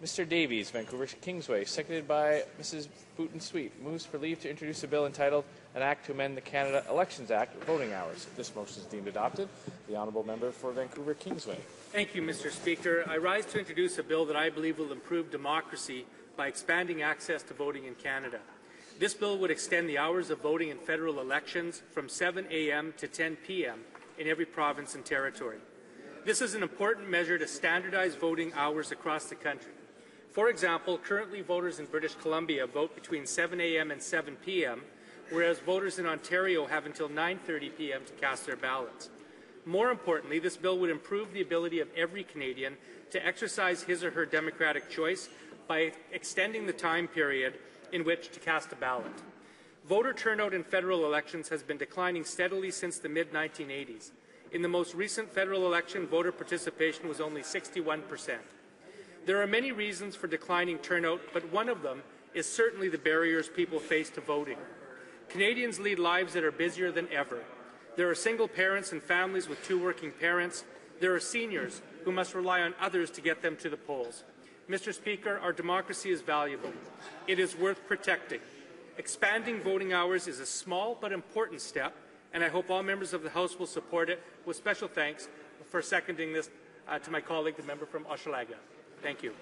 Mr. Davies, Vancouver Kingsway, seconded by Mrs. Booton-Sweet, moves for leave to introduce a bill entitled An Act to Amend the Canada Elections Act, Voting Hours. This motion is deemed adopted. The Honourable Member for Vancouver Kingsway. Thank you, Mr. Speaker. I rise to introduce a bill that I believe will improve democracy by expanding access to voting in Canada. This bill would extend the hours of voting in federal elections from 7 a.m. to 10 p.m. in every province and territory. This is an important measure to standardize voting hours across the country. For example, currently voters in British Columbia vote between 7 a.m. and 7 p.m., whereas voters in Ontario have until 9:30 p.m. to cast their ballots. More importantly, this bill would improve the ability of every Canadian to exercise his or her democratic choice by extending the time period in which to cast a ballot. Voter turnout in federal elections has been declining steadily since the mid-1980s. In the most recent federal election, voter participation was only 61%. There are many reasons for declining turnout, but one of them is certainly the barriers people face to voting. Canadians lead lives that are busier than ever. There are single parents and families with two working parents. There are seniors who must rely on others to get them to the polls. Mr. Speaker, our democracy is valuable. It is worth protecting. Expanding voting hours is a small but important step, and I hope all members of the House will support it, with special thanks for seconding this to my colleague, the member from Hochelaga. Thank you.